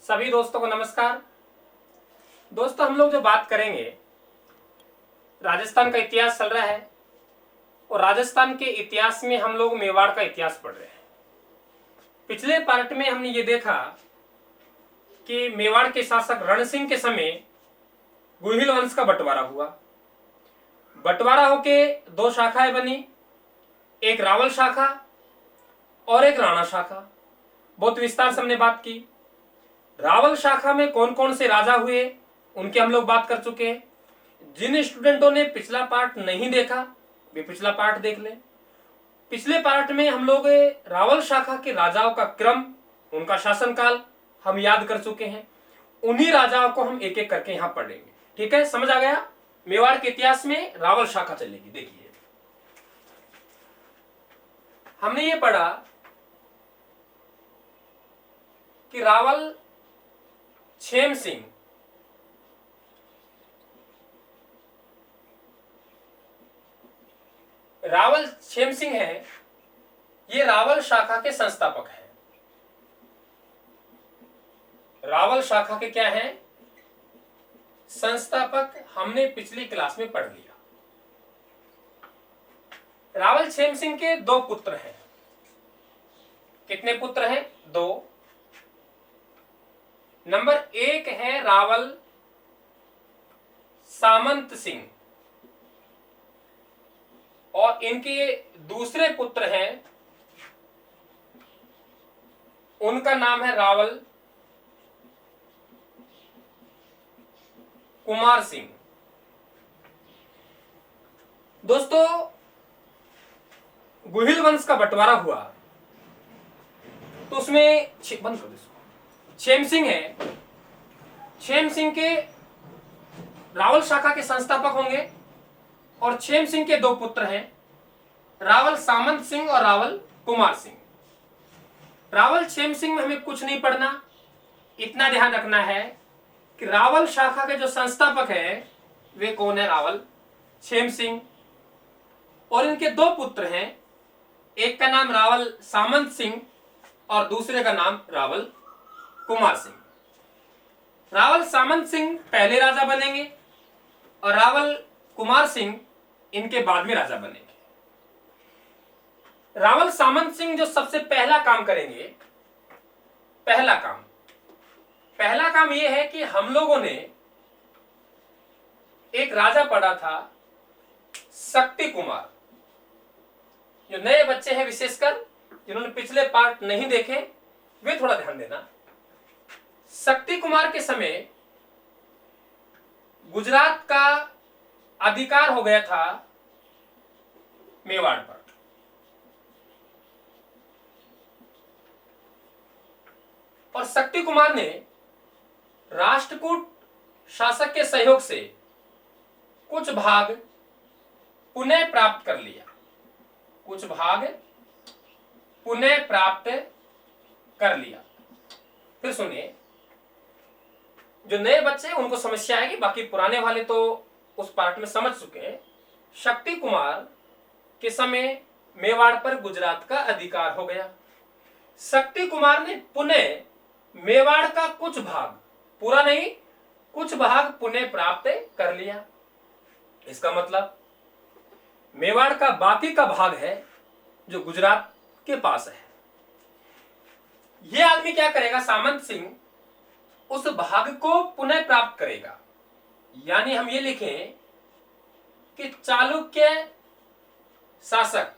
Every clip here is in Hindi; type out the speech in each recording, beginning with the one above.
सभी दोस्तों को नमस्कार। दोस्तों, हम लोग जो बात करेंगे, राजस्थान का इतिहास चल रहा है और राजस्थान के इतिहास में हम लोग मेवाड़ का इतिहास पढ़ रहे हैं। पिछले पार्ट में हमने ये देखा कि मेवाड़ के शासक रण सिंह के समय गुहिल वंश का बंटवारा हुआ। बंटवारा होके दो शाखाएं बनी, एक रावल शाखा और एक राणा शाखा। बहुत विस्तार से हमने बात की। रावल शाखा में कौन कौन से राजा हुए उनकी हम लोग बात कर चुके हैं। जिन स्टूडेंटों ने पिछला पार्ट नहीं देखा वे पिछला पार्ट देख लें। पिछले पार्ट में हम लोग रावल शाखा के राजाओं का क्रम, उनका शासनकाल हम याद कर चुके हैं। उन्हीं राजाओं को हम एक एक करके यहां पढ़ेंगे। ठीक है, समझ आ गया। मेवाड़ के इतिहास में रावल शाखा चलेगी। देखिए, हमने ये पढ़ा कि रावल छेम सिंह है, ये रावल शाखा के संस्थापक हैं। रावल शाखा के क्या हैं? संस्थापक। हमने पिछली क्लास में पढ़ लिया। रावल छेम सिंह के दो पुत्र हैं। कितने पुत्र हैं? दो। नंबर एक है रावल सामंत सिंह और इनके दूसरे पुत्र हैं, उनका नाम है रावल कुमार सिंह। दोस्तों, गुहिल वंश का बंटवारा हुआ तो उसमें बंद कर दो। छेम सिंह है। छेम सिंह के रावल शाखा के संस्थापक होंगे और छेम सिंह के दो पुत्र हैं, रावल सामंत सिंह और रावल कुमार सिंह। रावल छेम सिंह में हमें कुछ नहीं पढ़ना, इतना ध्यान रखना है कि रावल शाखा के जो संस्थापक हैं वे कौन है? रावल छेम सिंह। और इनके दो पुत्र हैं, एक का नाम रावल सामंत सिंह और दूसरे का नाम रावल कुमार सिंह। रावल सामंत सिंह पहले राजा बनेंगे और रावल कुमार सिंह इनके बाद में राजा बनेंगे। रावल सामंत सिंह जो सबसे पहला काम करेंगे, पहला काम यह है कि हम लोगों ने एक राजा पढ़ा था शक्ति कुमार। जो नए बच्चे हैं, विशेषकर जिन्होंने पिछले पार्ट नहीं देखे, वे थोड़ा ध्यान देना। शक्ति कुमार के समय गुजरात का अधिकार हो गया था मेवाड़ पर। और शक्ति कुमार ने राष्ट्रकूट शासक के सहयोग से कुछ भाग पुनः प्राप्त कर लिया। फिर सुनिए, जो नए बच्चे हैं उनको समस्या आएगी, बाकी पुराने वाले तो उस पार्ट में समझ चुके हैं। शक्ति कुमार के समय मेवाड़ पर गुजरात का अधिकार हो गया। शक्ति कुमार ने पुनः मेवाड़ का कुछ भाग, पूरा नहीं, कुछ भाग पुनः प्राप्त कर लिया। इसका मतलब मेवाड़ का बाकी का भाग है जो गुजरात के पास है। यह आदमी क्या करेगा? सामंत सिंह उस भाग को पुनः प्राप्त करेगा। यानी हम ये लिखें कि चालुक्य शासक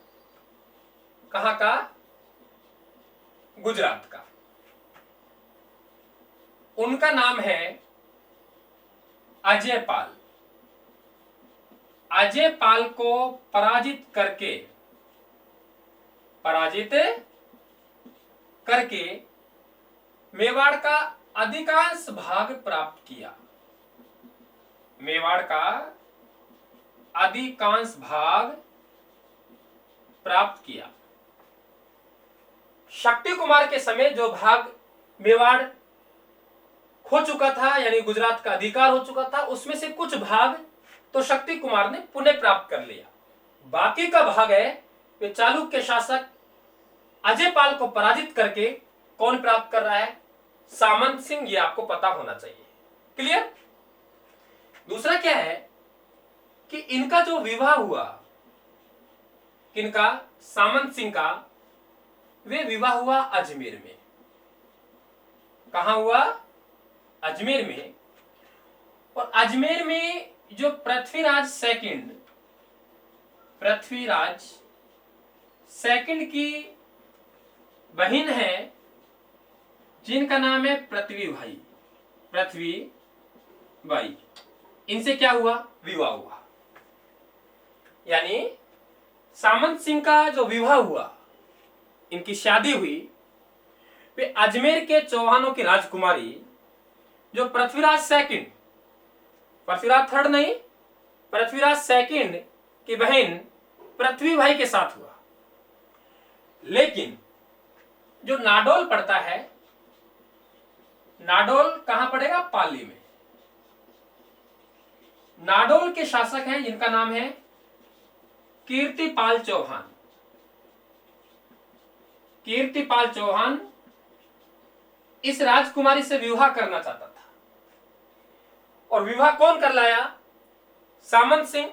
कहां का? गुजरात का। उनका नाम है अजय पाल। अजय पाल को पराजित करके मेवाड़ का अधिकांश भाग प्राप्त किया। मेवाड़ का अधिकांश भाग प्राप्त किया। शक्ति कुमार के समय जो भाग मेवाड़ खो चुका था, यानी गुजरात का अधिकार हो चुका था, उसमें से कुछ भाग तो शक्ति कुमार ने पुनः प्राप्त कर लिया। बाकी का भाग है वे चालुक्य शासक अजय पाल को पराजित करके कौन प्राप्त कर रहा है? सामंत सिंह, ये आपको पता होना चाहिए। क्लियर। दूसरा क्या है कि इनका जो विवाह हुआ, किनका, सामंत सिंह का, वे विवाह हुआ अजमेर में। कहां हुआ? अजमेर में। और अजमेर में जो पृथ्वीराज सेकंड की बहन है, जिनका नाम है पृथ्वी बाई, इनसे क्या हुआ? विवाह हुआ। यानी सामंत सिंह का जो विवाह हुआ, इनकी शादी हुई, वे अजमेर के चौहानों की राजकुमारी जो पृथ्वीराज थर्ड नहीं, पृथ्वीराज सेकंड की बहन पृथ्वी भाई के साथ हुआ। लेकिन जो नाडोल पड़ता है, नाडोल कहां पड़ेगा? पाली में। नाडोल के शासक हैं जिनका नाम है कीर्तिपाल चौहान। कीर्तिपाल चौहान इस राजकुमारी से विवाह करना चाहता था। और विवाह कौन कर लाया? सामंत सिंह।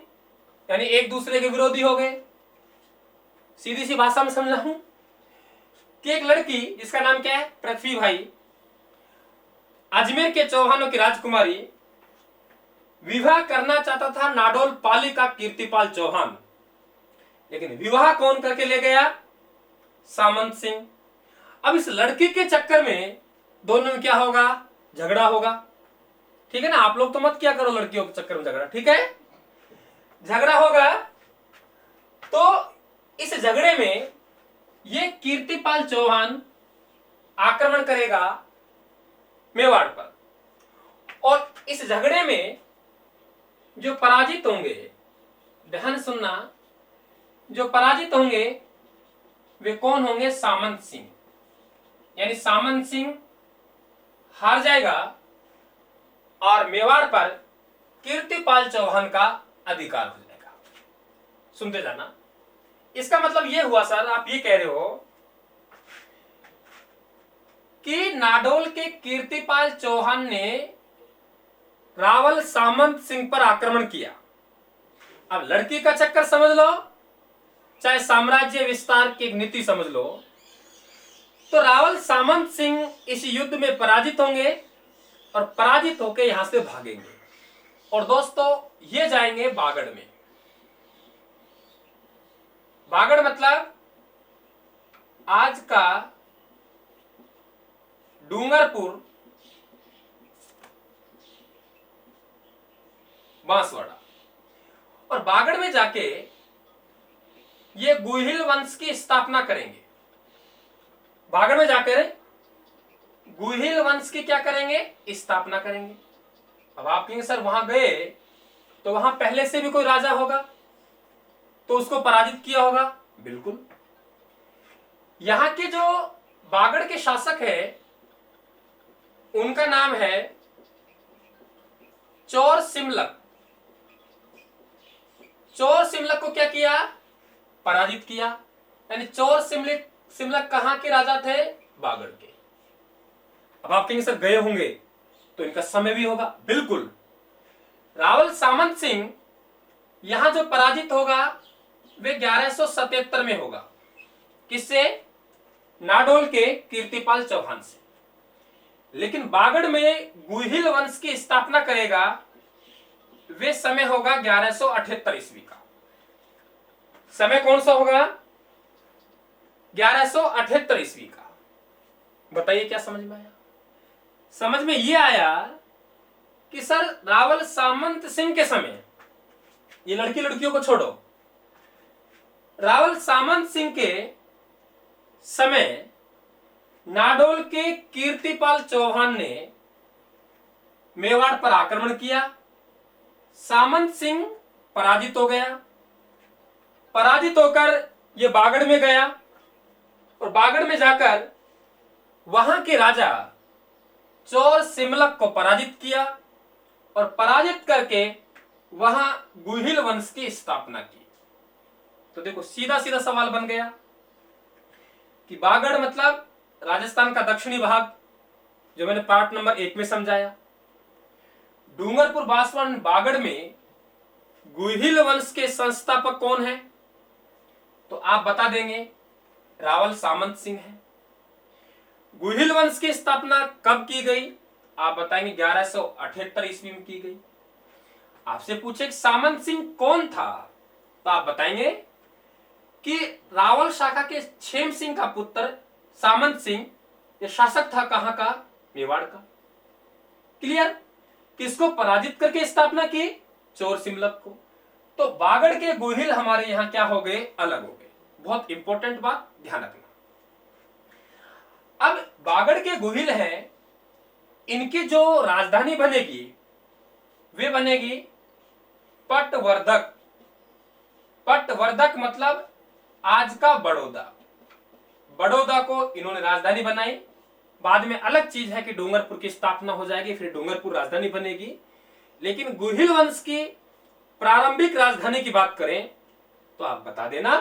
यानी एक दूसरे के विरोधी हो गए। सीधी सी भाषा में समझाऊं कि एक लड़की जिसका नाम क्या है? पृथ्वी भाई, अजमेर के चौहानों की राजकुमारी, विवाह करना चाहता था नाडोल पाली का कीर्तिपाल चौहान। लेकिन विवाह कौन करके ले गया? सामंत सिंह। अब इस लड़की के चक्कर में दोनों में क्या होगा? झगड़ा होगा। ठीक है ना। आप लोग तो मत क्या करो लड़कियों के चक्कर में झगड़ा, ठीक है। झगड़ा होगा तो इस झगड़े में ये कीर्तिपाल चौहान आक्रमण करेगा मेवाड़ पर। और इस झगड़े में जो पराजित होंगे, ध्यान सुनना, जो पराजित होंगे वे कौन होंगे? सामंत सिंह। यानी सामंत सिंह हार जाएगा और मेवाड़ पर कीर्तिपाल चौहान का अधिकार हो जाएगा। सुनते जाना। इसका मतलब यह हुआ सर, आप ये कह रहे हो कि नाडोल के कीर्तिपाल चौहान ने रावल सामंत सिंह पर आक्रमण किया। अब लड़की का चक्कर समझ लो, चाहे साम्राज्य विस्तार की नीति समझ लो, तो रावल सामंत सिंह इस युद्ध में पराजित होंगे और पराजित होकर यहां से भागेंगे। और दोस्तों ये जाएंगे बागड़ में। बागड़ मतलब आज का डूंगरपुर, बांसवाड़ा। और बागड़ में जाके ये गुहिल वंश की स्थापना करेंगे। बागड़ में जाकर गुहिल वंश की क्या करेंगे? स्थापना करेंगे। अब आप कहेंगे सर वहां गए तो वहां पहले से भी कोई राजा होगा तो उसको पराजित किया होगा। बिल्कुल। यहां के जो बागड़ के शासक है उनका नाम है चौर सिमलक। चौर सिमलक को क्या किया? पराजित किया। यानी चौर सिमलक कहां के राजा थे? बागड़ के। अब आप कहेंगे सर गए होंगे तो इनका समय भी होगा। बिल्कुल। रावल सामंत सिंह यहां जो पराजित होगा वे 1177 में होगा। किससे? नाडोल के कीर्तिपाल चौहान से। लेकिन बागड़ में गुहिल वंश की स्थापना करेगा वे समय होगा 1178 ईस्वी का। समय कौन सा होगा? 1178 ईस्वी का। बताइए क्या समझ में आया? समझ में यह आया कि सर रावल सामंत सिंह के समय, ये लड़कियों को छोड़ो, रावल सामंत सिंह के समय नाडोल के कीर्तिपाल चौहान ने मेवाड़ पर आक्रमण किया। सामंत सिंह पराजित हो गया। पराजित होकर यह बागड़ में गया और बागड़ में जाकर वहां के राजा चौर सिमलक को पराजित किया और पराजित करके वहां गुहिल वंश की स्थापना की। तो देखो सीधा सीधा सवाल बन गया कि बागड़ मतलब राजस्थान का दक्षिणी भाग, जो मैंने पार्ट नंबर 1 में समझाया। डूंगरपुर बांसवाड़ा बागड़ में गुहिल वंश के संस्थापक कौन है? तो आप बता देंगे रावल सामंत सिंह है। गुहिल वंश की स्थापना कब की गई? आप बताएंगे 1178 ईस्वी में की गई। आपसे पूछे सामंत सिंह कौन था, तो आप बताएंगे कि रावल शाखा के क्षेम सिंह का पुत्र सामंत सिंह ये शासक था। कहां का? मेवाड़ का। क्लियर? किसको पराजित करके स्थापना की? चोर सिमलक को। तो बागड़ के गुहिल हमारे यहां क्या हो गए? अलग हो गए। बहुत इंपॉर्टेंट बात ध्यान रखना। अब बागड़ के गुहिल हैं, इनकी जो राजधानी बनेगी वे बनेगी पटवर्धक। पटवर्धक मतलब आज का बड़ौदा। बड़ौदा को इन्होंने राजधानी बनाई। बाद में अलग चीज है कि डूंगरपुर की स्थापना हो जाएगी, फिर डूंगरपुर राजधानी बनेगी। लेकिन गुहिल वंश की प्रारंभिक राजधानी की बात करें तो आप बता देना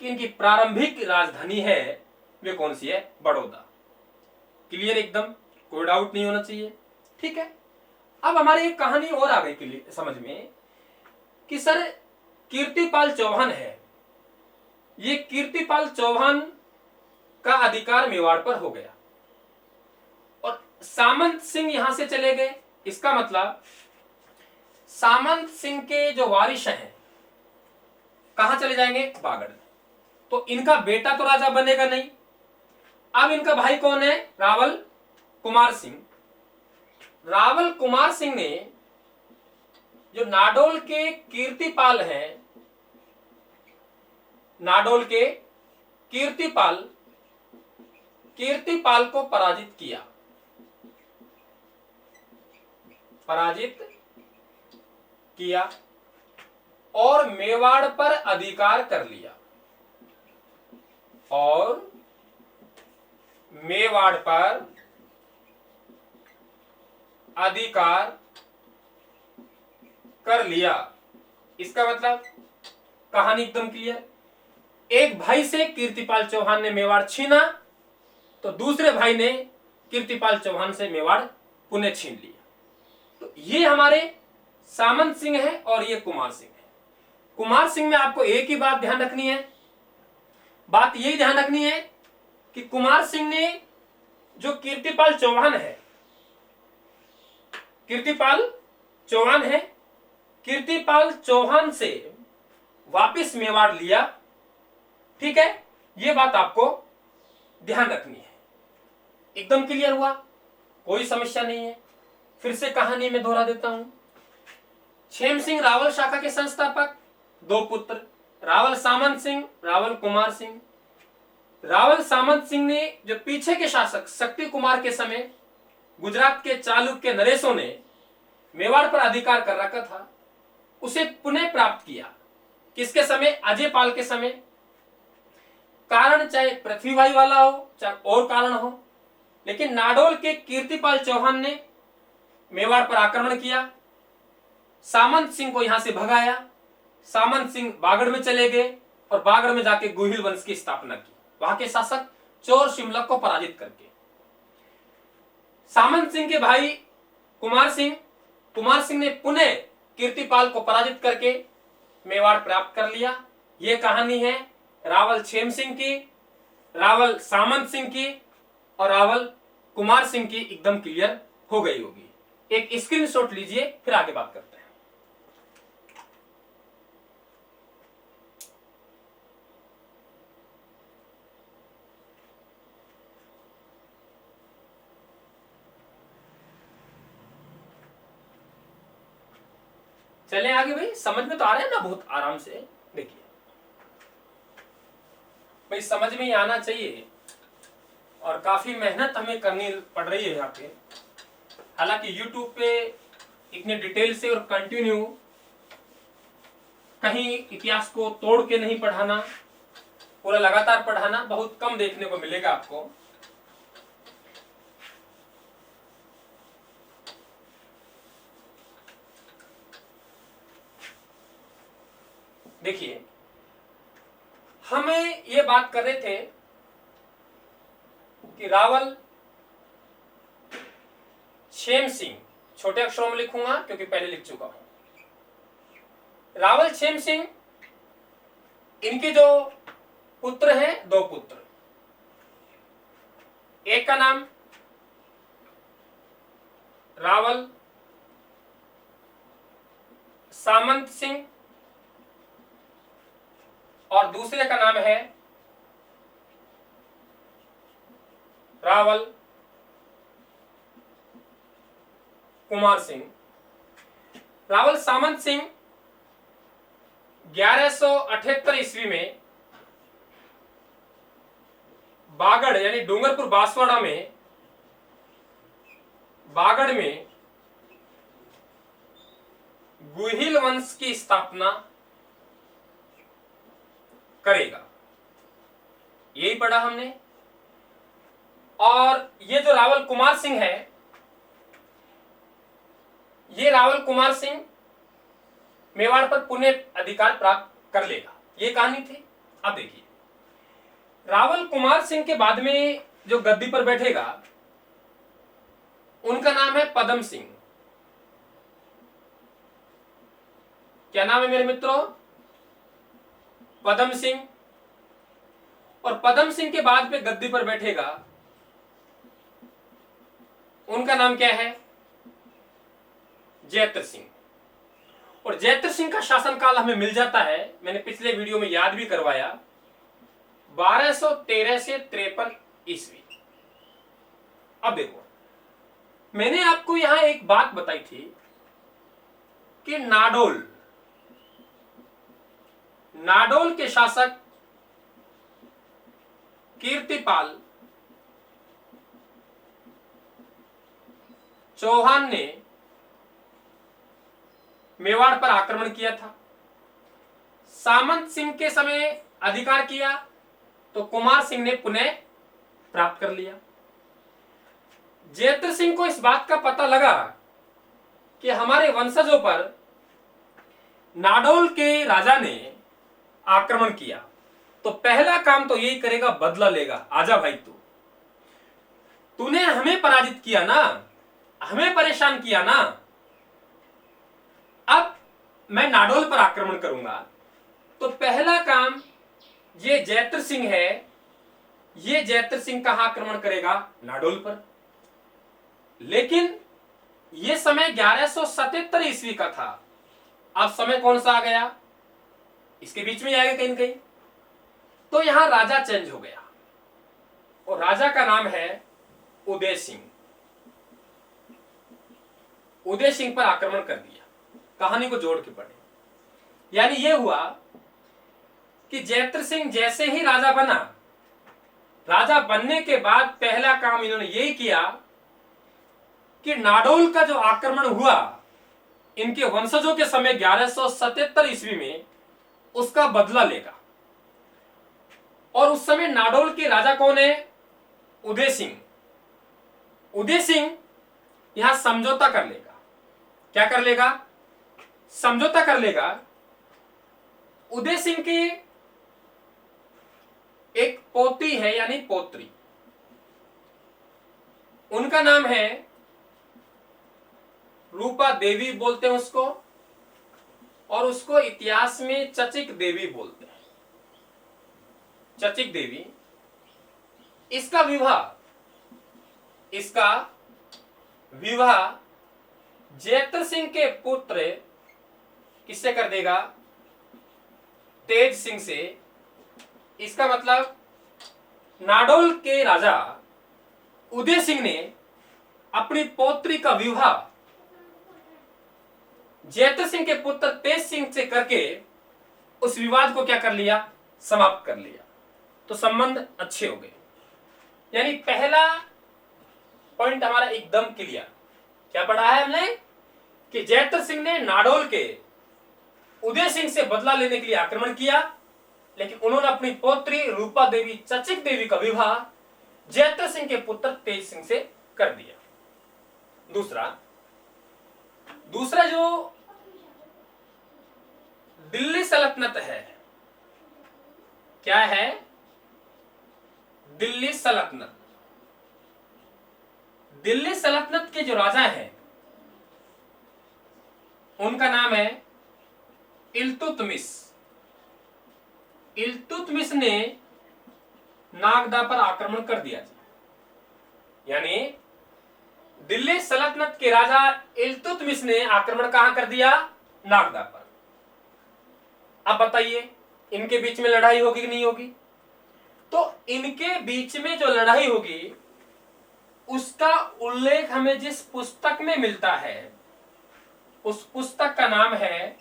कि इनकी प्रारंभिक राजधानी है वे कौन सी है? बड़ौदा। क्लियर? एकदम कोई डाउट नहीं होना चाहिए। ठीक है। अब हमारी एक कहानी और आ गई समझ में कि सर कीर्तिपाल चौहान है, ये कीर्तिपाल चौहान का अधिकार मेवाड़ पर हो गया और सामंत सिंह यहां से चले गए। इसका मतलब सामंत सिंह के जो वारिस हैं कहां चले जाएंगे? बागड़ में। तो इनका बेटा तो राजा बनेगा नहीं। अब इनका भाई कौन है? रावल कुमार सिंह। रावल कुमार सिंह ने जो नाडोल के कीर्तिपाल हैं, नाडोल के कीर्तिपाल को पराजित किया, पराजित किया और मेवाड़ पर अधिकार कर लिया। और मेवाड़ पर अधिकार कर लिया। इसका मतलब कहानी एकदम क्लियर। एक भाई से कीर्तिपाल चौहान ने मेवाड़ छीना तो दूसरे भाई ने कीर्तिपाल चौहान से मेवाड़ पुनः छीन लिया। तो ये हमारे सामंत सिंह है और ये कुमार सिंह है। कुमार सिंह में आपको एक ही बात ध्यान रखनी है, बात यही ध्यान रखनी है कि कुमार सिंह ने जो कीर्तिपाल चौहान है, कीर्तिपाल चौहान है, कीर्तिपाल चौहान से वापिस मेवाड़ लिया। ठीक है, यह बात आपको ध्यान रखनी है। एकदम क्लियर हुआ? कोई समस्या नहीं है। फिर से कहानी में दोहरा देता हूं। क्षेम सिंह रावल शाखा के संस्थापक, दो पुत्र रावल सामंत सिंह, रावल कुमार सिंह। रावल सामंत सिंह ने जो पीछे के शासक शक्ति कुमार के समय गुजरात के चालुक्य नरेशों ने मेवाड़ पर अधिकार कर रखा था, उसे पुनः प्राप्त किया। किसके समय? अजय पाल के समय। कारण चाहे पृथ्वीभाई वाला हो चाहे और कारण हो, लेकिन नाडोल के कीर्तिपाल चौहान ने मेवाड़ पर आक्रमण किया, सामंत सिंह को यहां से भगाया। सामंत सिंह बागड़ में चले गए और बागड़ में जाके गुहिल वंश की स्थापना की, वहां के शासक चोर सिमलक को पराजित करके। सामंत सिंह के भाई कुमार सिंह ने पुनः कीर्तिपाल को पराजित करके मेवाड़ प्राप्त कर लिया। यह कहानी है रावल क्षेम सिंह की, रावल सामंत सिंह की और रावल कुमार सिंह की। एकदम क्लियर हो गई होगी। एक स्क्रीनशॉट लीजिए, फिर आगे बात करते हैं। चलें आगे भाई। समझ में तो आ रहा है ना? बहुत आराम से देखिए भाई, समझ में ही आना चाहिए और काफी मेहनत हमें करनी पड़ रही है यहाँ पे। हालांकि YouTube पे इतने डिटेल से और कंटिन्यू कहीं इतिहास को तोड़ के नहीं पढ़ाना, पूरा लगातार पढ़ाना बहुत कम देखने को मिलेगा आपको। देखिए, हमें ये बात कर रहे थे कि रावल छेम सिंह, छोटे अक्षरों में लिखूंगा क्योंकि पहले लिख चुका हूं। रावल छेम सिंह, इनके जो पुत्र हैं, दो पुत्र, एक का नाम रावल सामंत सिंह और दूसरे का नाम है रावल कुमार सिंह। रावल सामंत सिंह 1178 ईस्वी में बागड़ यानी डूंगरपुर बांसवाड़ा में, बागड़ में गुहिल वंश की स्थापना करेगा, यही पढ़ा हमने। और ये जो रावल कुमार सिंह है, ये रावल कुमार सिंह मेवाड़ पर पुनः अधिकार प्राप्त कर लेगा, ये कहानी थी। अब देखिए, रावल कुमार सिंह के बाद में जो गद्दी पर बैठेगा उनका नाम है पदम सिंह। क्या नाम है मेरे मित्रों? पदम सिंह। और पदम सिंह के बाद में गद्दी पर बैठेगा, उनका नाम क्या है? जैत्र सिंह। और जैत्र सिंह का शासनकाल हमें मिल जाता है, मैंने पिछले वीडियो में याद भी करवाया, 1213 से 53 ईस्वी। अब देखो, मैंने आपको यहां एक बात बताई थी कि नाडोल के शासक कीर्तिपाल चौहान ने मेवाड़ पर आक्रमण किया था। सामंत सिंह के समय अधिकार किया तो कुमार सिंह ने पुनः प्राप्त कर लिया। जैत्र सिंह को इस बात का पता लगा कि हमारे वंशजों पर नाडोल के राजा ने आक्रमण किया, तो पहला काम तो यही करेगा, बदला लेगा। आजा भाई, तूने हमें पराजित किया ना, हमें परेशान किया ना, अब मैं नाडोल पर आक्रमण करूंगा। तो पहला काम ये जैत्र सिंह है, ये जैत्र सिंह कहां आक्रमण करेगा? नाडोल पर। लेकिन यह समय 1177 ईस्वी का था। अब समय कौन सा आ गया? इसके बीच में आएगा कहीं न कहीं। तो यहां राजा चेंज हो गया और राजा का नाम है उदय सिंह। उदय सिंह पर आक्रमण कर दिया। कहानी को जोड़ के पढ़े, यानी यह हुआ कि जैत्र सिंह जैसे ही राजा बना, राजा बनने के बाद पहला काम इन्होंने यही किया कि नाडोल का जो आक्रमण हुआ इनके वंशजों के समय 1177 ईस्वी में, उसका बदला लेगा। और उस समय नाडोल के राजा कौन है? उदय सिंह। उदय सिंह यहां समझौता कर लेगा। क्या कर लेगा? समझौता कर लेगा। उदय सिंह की एक पोती है, यानी पोत्री, उनका नाम है रूपा देवी बोलते हैं उसको, और उसको इतिहास में चचिक देवी बोलते हैं। चचिक देवी। इसका विवाह जैत्र सिंह के पुत्र किससे कर देगा? तेज सिंह से। इसका मतलब नाडोल के राजा उदय सिंह ने अपनी पौत्री का विवाह जैत्र सिंह के पुत्र तेज सिंह से करके उस विवाद को क्या कर लिया? समाप्त कर लिया। तो संबंध अच्छे हो गए। यानी पहला पॉइंट हमारा एकदम क्लियर। क्या पढ़ा है हमने? कि जैत्र सिंह ने नाडोल के उदय सिंह से बदला लेने के लिए आक्रमण किया, लेकिन उन्होंने अपनी पौत्री रूपा देवी चचिक देवी का विवाह जैत्र सिंह के पुत्र तेज सिंह से कर दिया। दूसरा जो दिल्ली सल्तनत है, क्या है? दिल्ली सल्तनत। दिल्ली सल्तनत के जो राजा हैं उनका नाम है इल्तुतमिश। इल्तुतमिश ने नागदा पर आक्रमण कर दिया। यानी दिल्ली सल्तनत के राजा इल्तुतमिश ने आक्रमण कहां कर दिया? नागदा पर। अब बताइए इनके बीच में लड़ाई होगी कि नहीं होगी? तो इनके बीच में जो लड़ाई होगी उसका उल्लेख हमें जिस पुस्तक में मिलता है उस पुस्तक का नाम है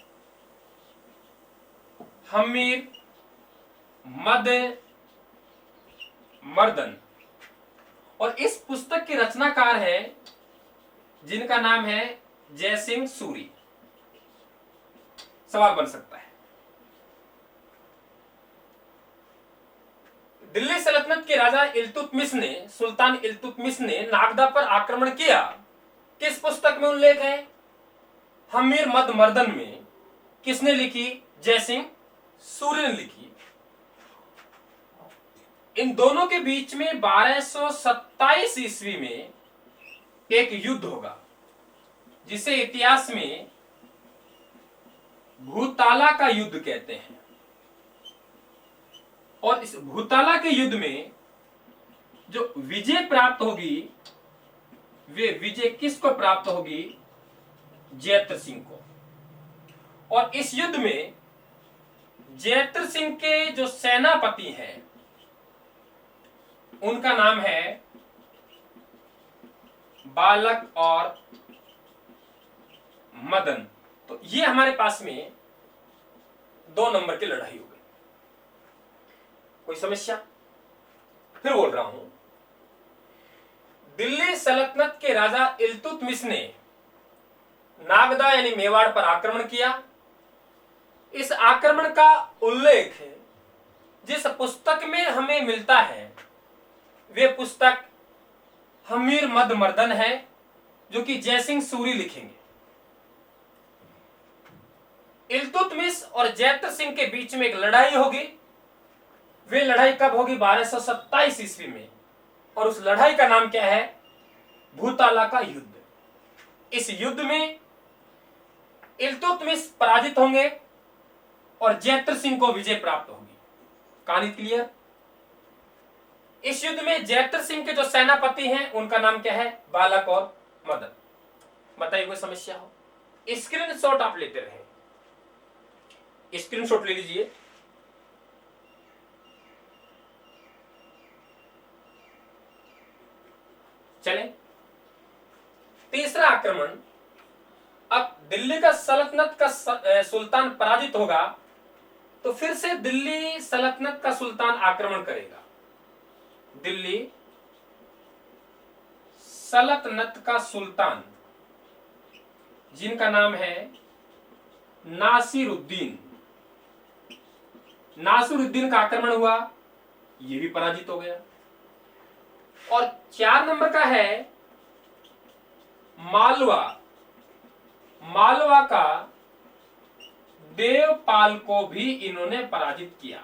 हम्मीर मद मर्दन। और इस पुस्तक के रचनाकार है जिनका नाम है जयसिंह सूरी। सवाल बन सकता है, दिल्ली सल्तनत के राजा इल्तुतमिश ने, सुल्तान इल्तुतमिश ने नागदा पर आक्रमण किया, किस पुस्तक में उल्लेख है? हम्मीर मद मर्दन में। किसने लिखी? जयसिंह सूरी ने लिखी। इन दोनों के बीच में 1227 ईस्वी में एक युद्ध होगा जिसे इतिहास में भूताला का युद्ध कहते हैं। और इस भूताला के युद्ध में जो विजय प्राप्त होगी वे विजय किसको प्राप्त होगी? जैत्र सिंह को। और इस युद्ध में जैत्र सिंह के जो सेनापति हैं उनका नाम है बालक और मदन। तो ये हमारे पास में 2 नंबर की लड़ाई हो गई। कोई समस्या? फिर बोल रहा हूं, दिल्ली सल्तनत के राजा इल्तुतमिश ने नागदा यानी मेवाड़ पर आक्रमण किया। इस आक्रमण का उल्लेख जिस पुस्तक में हमें मिलता है वे पुस्तक हम्मीर मद मर्दन है जो कि जयसिंह सूरी लिखेंगे। इल्तुतमिश और जैत्र सिंह के बीच में एक लड़ाई होगी। वे लड़ाई कब होगी? 1227 ईस्वी में। और उस लड़ाई का नाम क्या है? भूताला का युद्ध। इस युद्ध में इल्तुतमिश पराजित होंगे और जैत्र सिंह को विजय प्राप्त होगी। कहानी क्लियर? इस युद्ध में जैत्र सिंह के जो सेनापति हैं उनका नाम क्या है? बालक और मदन। बताइए कोई समस्या हो? स्क्रीनशॉट आप लेते रहे, स्क्रीनशॉट ले लीजिए। चले तीसरा आक्रमण। अब दिल्ली का सल्तनत का सुल्तान पराजित होगा तो फिर से दिल्ली सल्तनत का सुल्तान आक्रमण करेगा। दिल्ली सल्तनत का सुल्तान जिनका नाम है नासिरुद्दीन। नासिरुद्दीन का आक्रमण हुआ, ये भी पराजित हो गया। और 4 नंबर का है मालवा। मालवा का देवपाल को भी इन्होंने पराजित किया,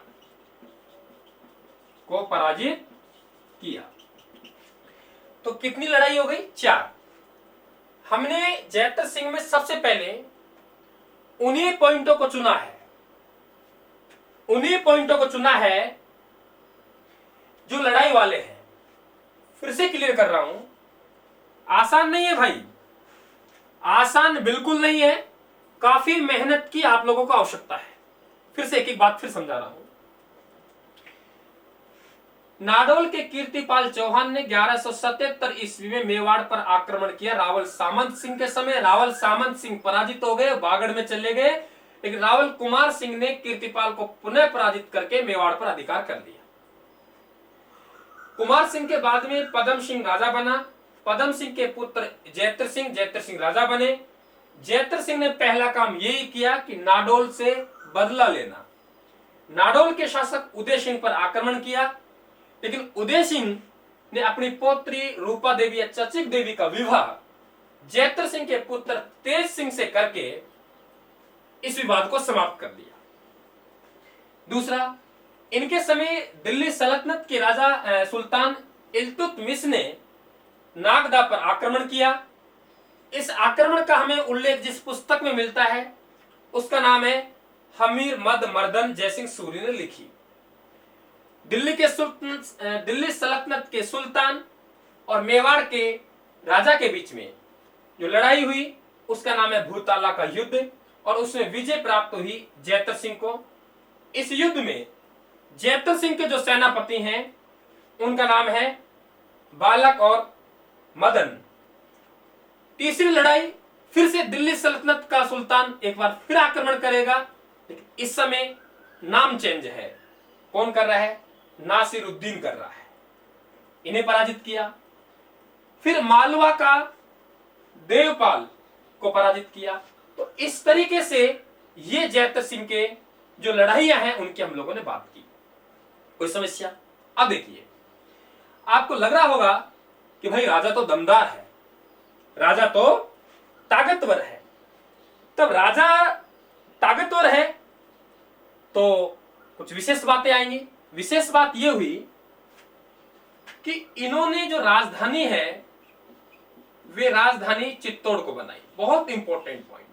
तो कितनी लड़ाई हो गई? 4। हमने जैत्र सिंह में सबसे पहले उन्हीं पॉइंटों को चुना है, जो लड़ाई वाले हैं। फिर से क्लियर कर रहा हूं, आसान नहीं है भाई, आसान बिल्कुल नहीं है। काफी मेहनत की आप लोगों को आवश्यकता है। फिर से एक एक बात फिर समझा रहा हूं। नाडोल के कीर्तिपाल चौहान ने 1177 ईस्वी में मेवाड़ पर आक्रमण किया रावल सामंत सिंह के समय। रावल सामंत सिंह पराजित हो गए, बागड़ में चले गए, लेकिन रावल कुमार सिंह ने कीर्तिपाल को पुनः पराजित करके मेवाड़ पर अधिकार कर लिया। कुमार सिंह के बाद में पदम सिंह राजा बना। पदम सिंह के पुत्र जैत्र सिंह राजा बने। जैत्र सिंह ने पहला काम यही किया कि नाडोल से बदला लेना। नाडोल के शासक उदय सिंह पर आक्रमण किया, लेकिन उदय सिंह ने अपनी पौत्री रूपा देवी या चचिक देवी का विवाह जैत्र सिंह के पुत्र तेज सिंह से करके इस विवाद को समाप्त कर दिया। दूसरा, इनके समय दिल्ली सल्तनत के राजा सुल्तान इल्तुतमिश ने नागदा पर आक्रमण किया। इस आक्रमण का हमें उल्लेख जिस पुस्तक में मिलता है उसका नाम है हमीर मद मर्दन जयसिंह सूरी ने लिखी। दिल्ली सल्तनत के सुल्तान और मेवाड़ के राजा के बीच में जो लड़ाई हुई उसका नाम है भूताला का युद्ध, और उसमें विजय प्राप्त हुई जैतर सिंह को। इस युद्ध में जैतर सिंह के जो सेनापति हैं उनका नाम है बालक और मदन। तीसरी लड़ाई फिर से दिल्ली सल्तनत का सुल्तान एक बार फिर आक्रमण करेगा, लेकिन इस समय नाम चेंज है। कौन कर रहा है? नासिरुद्दीन कर रहा है। इन्हें पराजित किया। फिर मालवा का देवपाल को पराजित किया। तो इस तरीके से ये जैतर सिंह के जो लड़ाइयां हैं उनकी हम लोगों ने बात की। कोई समस्या? अब देखिए, आपको लग रहा होगा कि भाई राजा तो दमदार है, राजा तो ताकतवर है। तब राजा ताकतवर है तो कुछ विशेष बातें आएंगी। विशेष बात यह हुई कि इन्होंने जो राजधानी है वे राजधानी चित्तौड़ को बनाई। बहुत इंपॉर्टेंट पॉइंट,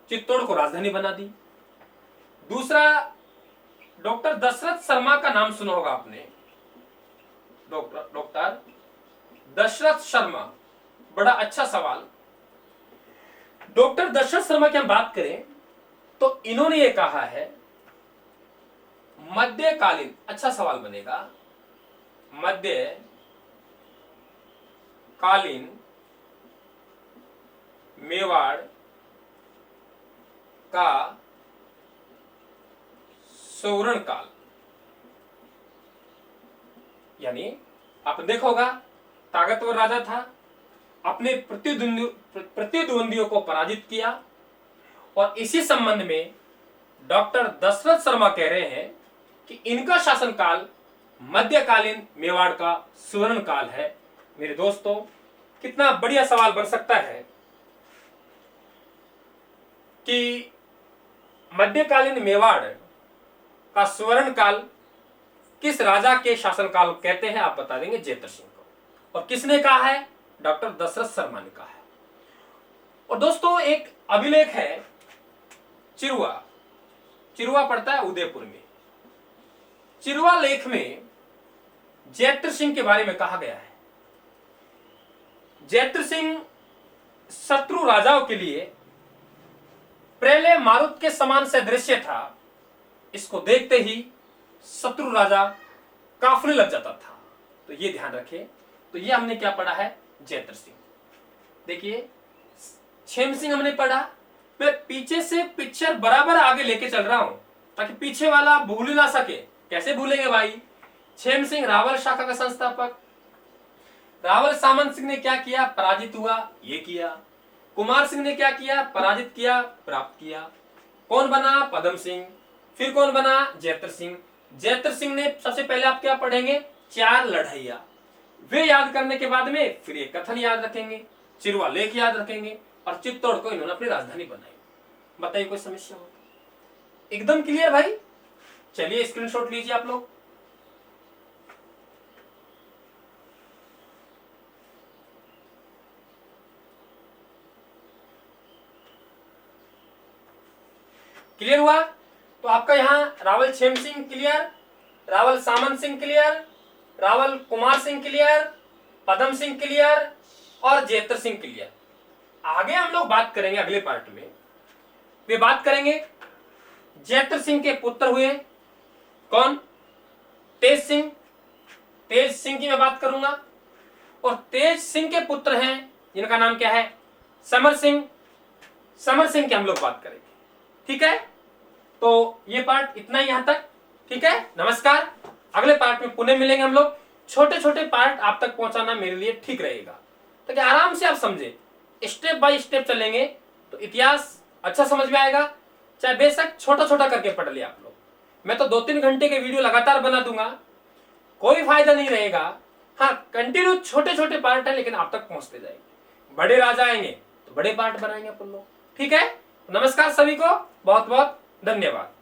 चित्तौड़ को राजधानी बना दी। दूसरा, डॉक्टर दशरथ शर्मा का नाम सुना होगा आपने। डॉक्टर दशरथ शर्मा, बड़ा अच्छा सवाल। डॉक्टर दशरथ शर्मा की हम बात करें तो इन्होंने ये कहा है मध्यकालीन, अच्छा सवाल बनेगा, मध्यकालीन मेवाड़ का स्वर्ण काल, यानी आपने देखा होगा ताकतवर राजा था, अपने प्रतिद्वंदियों को पराजित किया। और इसी संबंध में डॉक्टर दशरथ शर्मा कह रहे हैं कि इनका शासनकाल मध्यकालीन मेवाड़ का सुवर्ण काल है। मेरे दोस्तों, कितना बढ़िया सवाल बन सकता है कि मध्यकालीन मेवाड़ का सुवर्ण काल किस राजा के शासनकाल कहते हैं? आप बता देंगे जैतर सिंह को। और किसने कहा है? डॉक्टर दशरथ शर्मा ने कहा है। और दोस्तों, एक अभिलेख है चिरुआ, चिरुआ पड़ता है उदयपुर में। चिरुआ लेख में जैतर सिंह के बारे में कहा गया है। जैतर सिंह शत्रु राजाओं के लिए प्रलय मारुत के समान सदृश्य था। इसको देखते ही शत्रु राजा काफने लग जाता था। तो ये ध्यान रखें। तो ये हमने क्या पढ़ा है? जैतर सिंह। देखिए, क्षेम सिंह हमने पढ़ा। मैं पीछे से पिक्चर बराबर आगे लेके चल रहा हूं ताकि पीछे वाला भूल ना सके। कैसे भूलेंगे भाई? क्षेम सिंह रावल शाखा का संस्थापक। रावल सामंत सिंह ने क्या किया? पराजित हुआ, ये किया। कुमार सिंह ने क्या किया? पराजित किया, प्राप्त किया। कौन बना? पदम सिंह। फिर कौन बना? जैतर सिंह। जैतर सिंह ने सबसे पहले आप क्या पढ़ेंगे? 4 लड़ाइया। वे याद करने के बाद में फिर एक कथन याद रखेंगे, चिरुआ लेख याद रखेंगे, और चित्तौड़ को इन्होंने अपनी राजधानी बनाई। बताइए कोई समस्या हो? एकदम क्लियर भाई? चलिए स्क्रीनशॉट लीजिए आप लोग। क्लियर हुआ? तो आपका यहां रावल क्षेम सिंह क्लियर, रावल सामंत Singh clear, Rawal Kumar Singh clear, Padam Singh clear और जैतर सिंह क्लियर। आगे हम लोग बात करेंगे अगले पार्ट में। वे बात करेंगे जैतर सिंह के पुत्र हुए कौन? तेज सिंह। तेज सिंह की मैं बात करूंगा। और तेज सिंह के पुत्र हैं जिनका नाम क्या है? समर सिंह। समर सिंह की हम लोग बात करेंगे। ठीक है? तो ये पार्ट इतना ही यहां तक। ठीक है, नमस्कार। अगले पार्ट में पुनः मिलेंगे हम लोग। छोटे छोटे पार्ट आप तक पहुंचाना मेरे लिए ठीक रहेगा ताकि आराम से आप समझे। स्टेप बाय स्टेप चलेंगे तो इतिहास अच्छा समझ में आएगा। चाहे बेशक छोटा छोटा करके पढ़ लिया आप लोग। मैं तो 2-3 घंटे के वीडियो लगातार बना दूंगा, कोई फायदा नहीं रहेगा। हाँ, कंटिन्यू छोटे छोटे पार्ट है लेकिन आप तक पहुंचते जाएंगे। बड़े राजा आएंगे तो बड़े पार्ट बनाएंगे अपन लोग। ठीक है, नमस्कार सभी को, बहुत बहुत धन्यवाद।